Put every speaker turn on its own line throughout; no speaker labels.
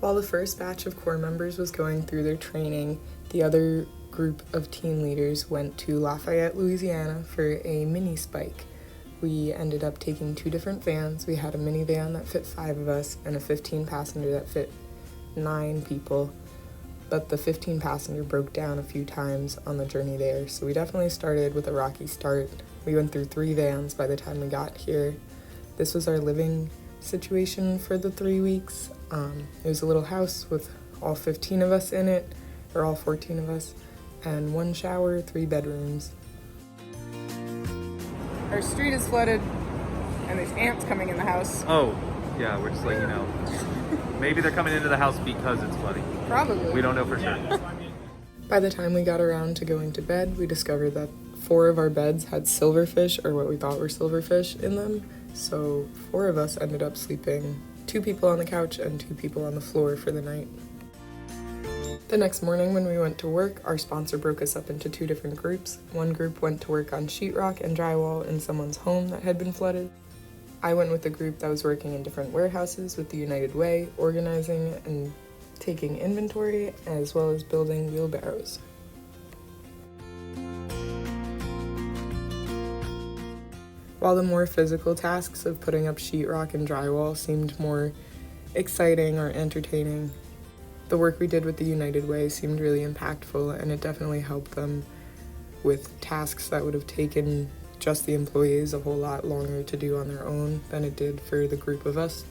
While the first batch of Corps members was going through their training, the other group of team leaders went to Lafayette, Louisiana for a mini spike. We ended up taking 2 different vans. We had a minivan that fit 5 of us and a 15-passenger that fit 9 people. But the 15-passenger broke down a few times on the journey there, so we definitely started with a rocky start. We went through 3 vans by the time we got here. This was our living situation for the 3 weeks. It was a little house with all 15 of us in it, or all 14 of us, and 1 shower, 3 bedrooms. Our street is flooded, and there's ants coming in the house.
Oh, yeah, we're just letting you know. Maybe they're coming into the house because it's flooding.
Probably.
We don't know for sure.
By the time we got around to going to bed, we discovered that 4 of our beds had silverfish, or what we thought were silverfish, in them. So 4 of us ended up sleeping, 2 people on the couch and 2 people on the floor for the night. The next morning when we went to work, our sponsor broke us up into 2 different groups. One group went to work on sheetrock and drywall in someone's home that had been flooded. I went with the group that was working in different warehouses with the United Way, organizing and taking inventory, as well as building wheelbarrows. While the more physical tasks of putting up sheetrock and drywall seemed more exciting or entertaining, the work we did with the United Way seemed really impactful, and it definitely helped them with tasks that would have taken just the employees a whole lot longer to do on their own than it did for the group of us.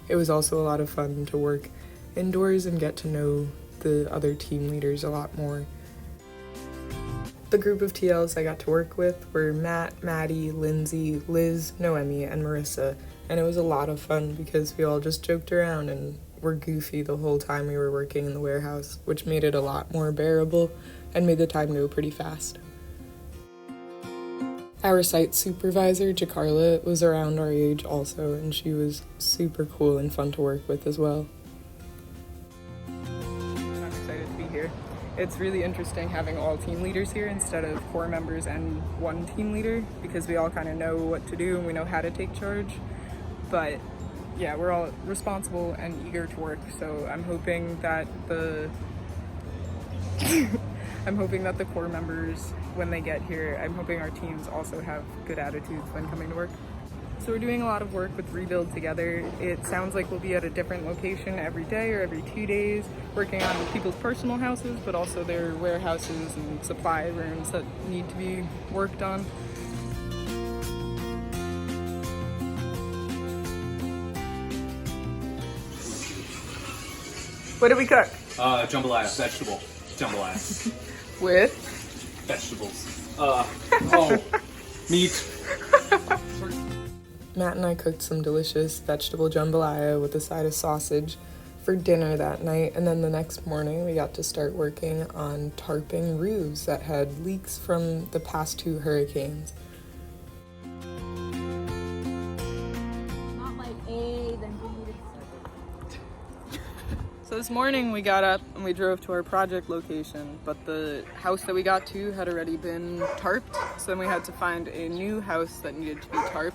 It was also a lot of fun to work indoors and get to know the other team leaders a lot more. The group of TLs I got to work with were Matt, Maddie, Lindsay, Liz, Noemi, and Marissa, and it was a lot of fun because we all just joked around and were goofy the whole time we were working in the warehouse, which made it a lot more bearable and made the time go pretty fast. Our site supervisor, Jacarla, was around our age also, and she was super cool and fun to work with as well. I'm excited to be here. It's really interesting having all team leaders here instead of Corps members and 1 team leader, because we all kind of know what to do and we know how to take charge. But yeah, we're all responsible and eager to work, so I'm hoping that the Corps members, when they get here, I'm hoping our teams also have good attitudes when coming to work. So we're doing a lot of work with Rebuild Together. It sounds like we'll be at a different location every day or every 2 days, working on people's personal houses, but also their warehouses and supply rooms that need to be worked on. What did we cook?
Jambalaya, vegetable. Jambalaya.
With?
Vegetables. Meat.
Matt and I cooked some delicious vegetable jambalaya with a side of sausage for dinner that night, and then the next morning we got to start working on tarping roofs that had leaks from the past 2 hurricanes.
Not like A, then B, then C.
So this morning we got up and we drove to our project location, but the house that we got to had already been tarped, so then we had to find a new house that needed to be tarped.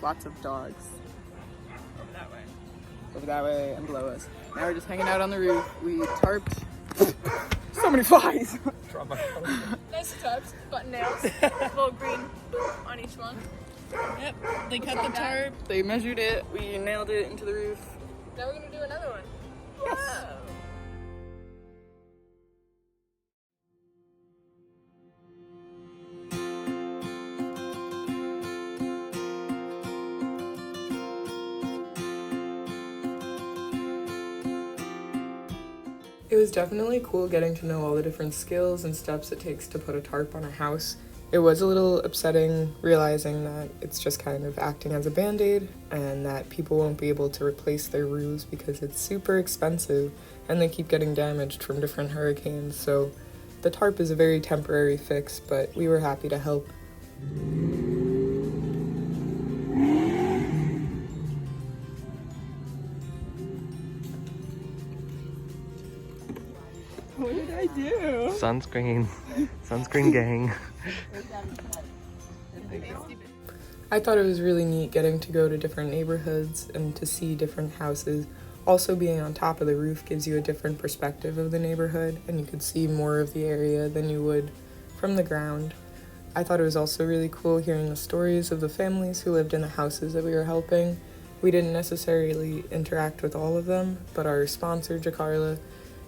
Lots of dogs. Over that way and below us. Now we're just hanging out on the roof. We tarped. So many flies!
Nice tarps, button nails, little green boop on each one.
Yep, they cut the tarp, they measured it, we nailed it into the roof.
Now we're gonna do another one.
Yes.
Wow.
It was definitely cool getting to know all the different skills and steps it takes to put a tarp on a house. It was a little upsetting realizing that it's just kind of acting as a band-aid and that people won't be able to replace their roofs because it's super expensive and they keep getting damaged from different hurricanes. So the tarp is a very temporary fix, but we were happy to help. What did I do?
Sunscreen gang.
I thought it was really neat getting to go to different neighborhoods and to see different houses. Also, being on top of the roof gives you a different perspective of the neighborhood, and you could see more of the area than you would from the ground. I thought it was also really cool hearing the stories of the families who lived in the houses that we were helping. We didn't necessarily interact with all of them, but our sponsor, Jakarla,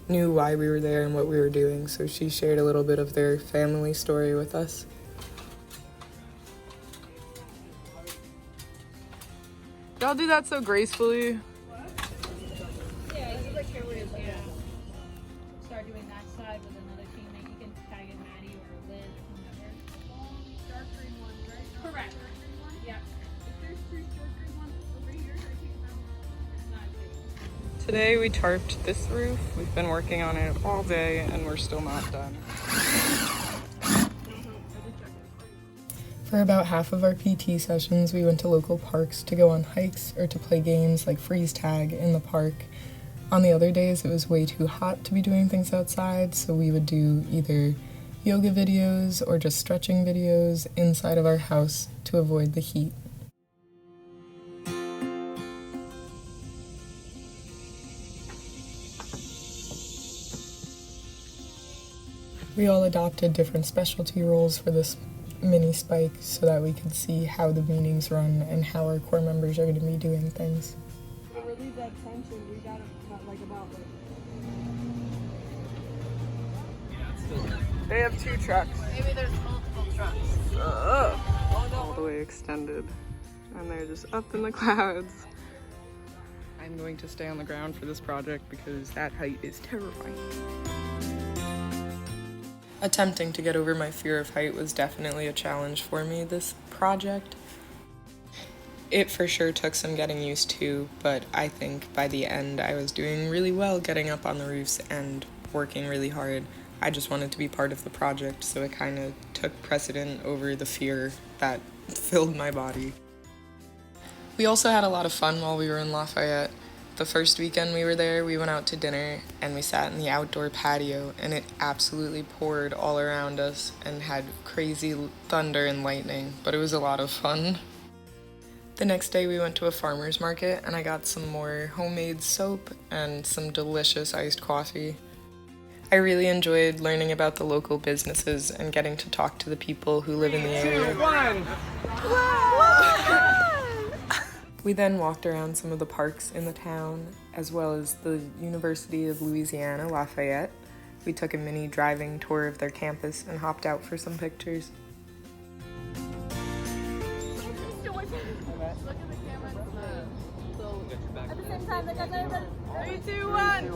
knew why we were there and what we were doing, so she shared a little bit of their family story with us.
Y'all do that so gracefully.
Yeah, you like your way to start doing that side with another teammate. You can tag in Maddie or Liz, whomever. Dark green one, right? Correct. Dark green one? Yeah. If there's three dark green ones over here, I take them. It's not big.
Today we tarped this roof. We've been working on it all day and we're still not done.
For about half of our PT sessions, we went to local parks to go on hikes or to play games like freeze tag in the park. On the other days, it was way too hot to be doing things outside, so we would do either yoga videos or just stretching videos inside of our house to avoid the heat. We all adopted different specialty roles for this mini spike so that we could see how the meetings run and how our core members are going to be doing things.
To relieve that tension, we got about
They have 2 trucks.
Maybe there's multiple trucks.
All the way extended. And they're just up in the clouds. I'm going to stay on the ground for this project because that height is terrifying.
Attempting to get over my fear of height was definitely a challenge for me this project. It for sure took some getting used to, but I think by the end I was doing really well getting up on the roofs and working really hard. I just wanted to be part of the project, so it kind of took precedent over the fear that filled my body. We also had a lot of fun while we were in Lafayette. The first weekend we were there, we went out to dinner and we sat in the outdoor patio, and it absolutely poured all around us and had crazy thunder and lightning, but it was a lot of fun. The next day we went to a farmer's market and I got some more homemade soap and some delicious iced coffee. I really enjoyed learning about the local businesses and getting to talk to the people who live in the area.
2, 1.
We then walked around some of the parks in the town, as well as the University of Louisiana, Lafayette. We took a mini driving tour of their campus and hopped out for some pictures.
Look at the camera. At the same time, look at everybody.
3, 2, 1.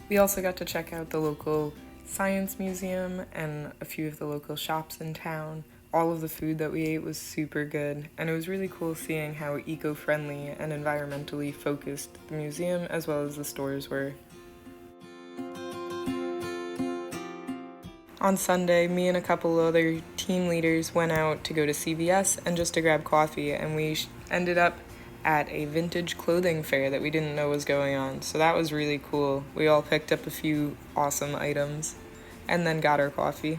We also got to check out the local science museum and a few of the local shops in town. All of the food that we ate was super good, and it was really cool seeing how eco-friendly and environmentally focused the museum as well as the stores were. On Sunday, me and a couple other team leaders went out to go to CVS and just to grab coffee, and we ended up at a vintage clothing fair that we didn't know was going on, so that was really cool. We all picked up a few awesome items and then got our coffee.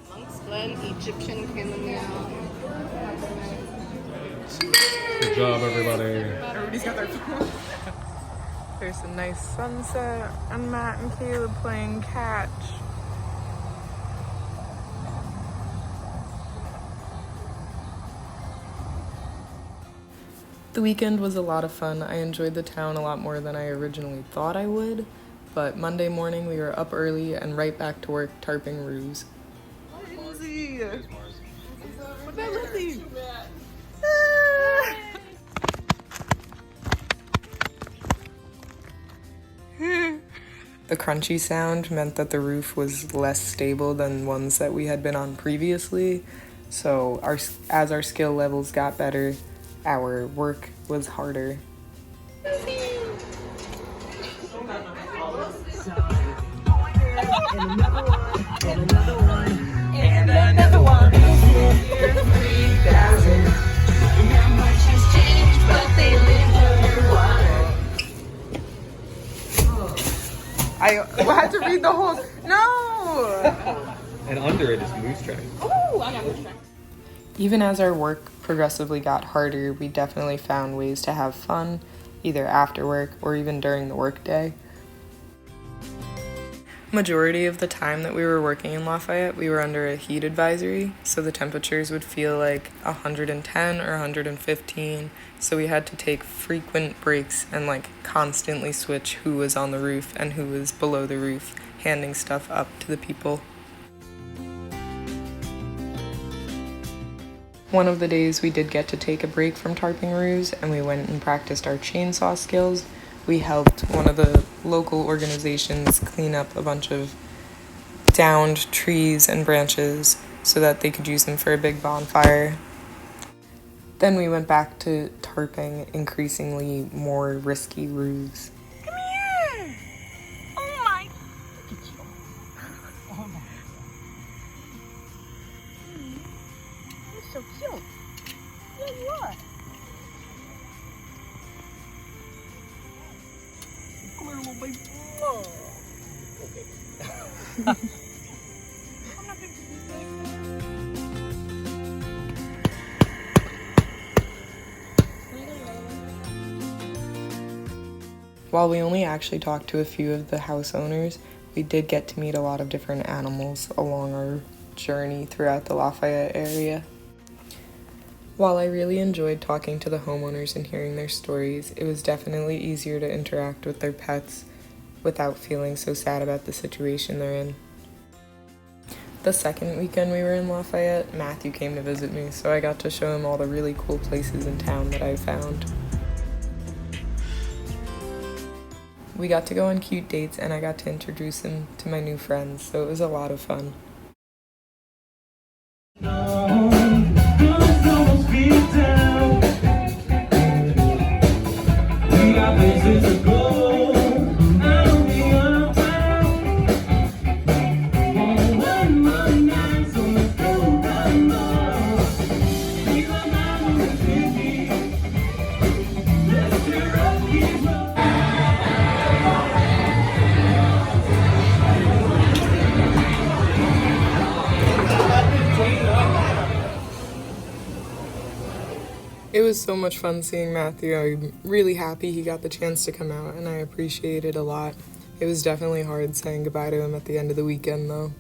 Monk's Glen Egyptian chamomile.
Good job, everybody.
Everybody's got their phone. There's a nice sunset and Matt and Caleb playing catch.
The weekend was a lot of fun. I enjoyed the town a lot more than I originally thought I would, but Monday morning we were up early and right back to work tarping roofs.
Lindsay! What's that, Lindsay?
The crunchy sound meant that the roof was less stable than ones that we had been on previously, so as our skill levels got better, our work was harder.
I had to read the whole. No!
And under it is moose track.
Ooh, I got this track.
Even as our work progressively got harder, we definitely found ways to have fun, either after work or even during the workday. Majority of the time that we were working in Lafayette, we were under a heat advisory, so the temperatures would feel like 110 or 115, so we had to take frequent breaks and constantly switch who was on the roof and who was below the roof, handing stuff up to the people. One of the days we did get to take a break from tarping roos and we went and practiced our chainsaw skills. We helped one of the local organizations clean up a bunch of downed trees and branches so that they could use them for a big bonfire. Then we went back to tarping increasingly more risky roofs.
Come here! Oh my! Look at you. Oh my. You're so cute. Yeah, you are. Come here, little baby. Oh. Okay. I'm not gonna do this.
While we only actually talked to a few of the house owners, we did get to meet a lot of different animals along our journey throughout the Lafayette area. While I really enjoyed talking to the homeowners and hearing their stories, it was definitely easier to interact with their pets without feeling so sad about the situation they're in. The second weekend we were in Lafayette, Matthew came to visit me, so I got to show him all the really cool places in town that I found. We got to go on cute dates and I got to introduce him to my new friends, so it was a lot of fun. It was so much fun seeing Matthew. I'm really happy he got the chance to come out, and I appreciate it a lot. It was definitely hard saying goodbye to him at the end of the weekend, though.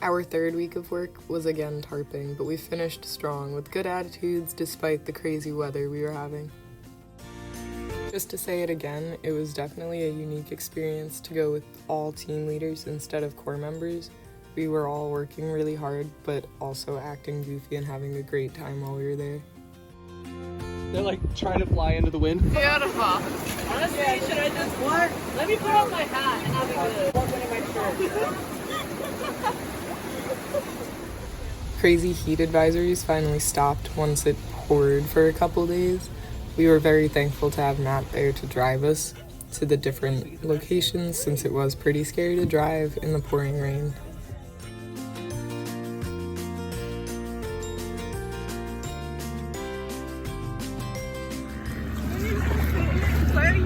Our third week of work was again tarping, but we finished strong with good attitudes despite the crazy weather we were having. Just to say it again, it was definitely a unique experience to go with all team leaders instead of core members. We were all working really hard, but also acting goofy and having a great time while we were there.
They're trying to fly into the wind.
Beautiful. Honestly, should I just what? Let me put on my hat and have it good. My shirt.
Crazy heat advisories finally stopped once it poured for a couple days. We were very thankful to have Matt there to drive us to the different locations since it was pretty scary to drive in the pouring rain.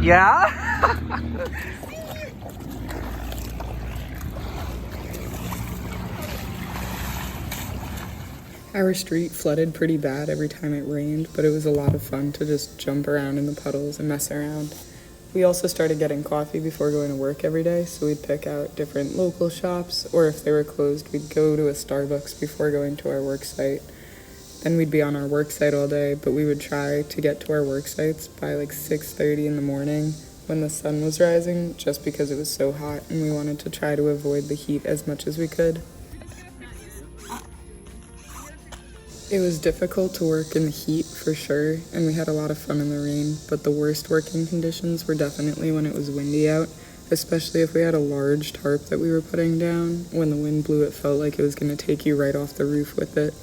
Yeah?
Our street flooded pretty bad every time it rained, but it was a lot of fun to just jump around in the puddles and mess around. We also started getting coffee before going to work every day, so we'd pick out different local shops, or if they were closed, we'd go to a Starbucks before going to our work site. Then we'd be on our work site all day, but we would try to get to our work sites by 6:30 in the morning when the sun was rising, just because it was so hot and we wanted to try to avoid the heat as much as we could. It was difficult to work in the heat for sure, and we had a lot of fun in the rain, but the worst working conditions were definitely when it was windy out, especially if we had a large tarp that we were putting down. When the wind blew, it felt like it was going to take you right off the roof with it.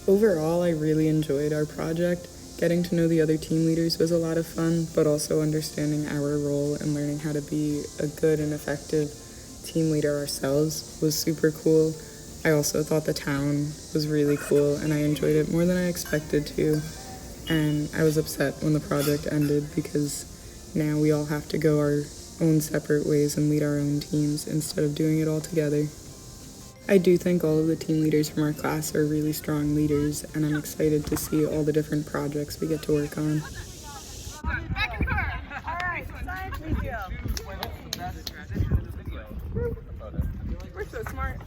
Overall, I really enjoyed our project. Getting to know the other team leaders was a lot of fun, but also understanding our role and learning how to be a good and effective team leader ourselves was super cool. I also thought the town was really cool, and I enjoyed it more than I expected to. and I was upset when the project ended because now we all have to go our own separate ways and lead our own teams instead of doing it all together. I do think all of the team leaders from our class are really strong leaders, and I'm excited to see all the different projects we get to work on.
Back in the car. All right, science museum. We're so smart.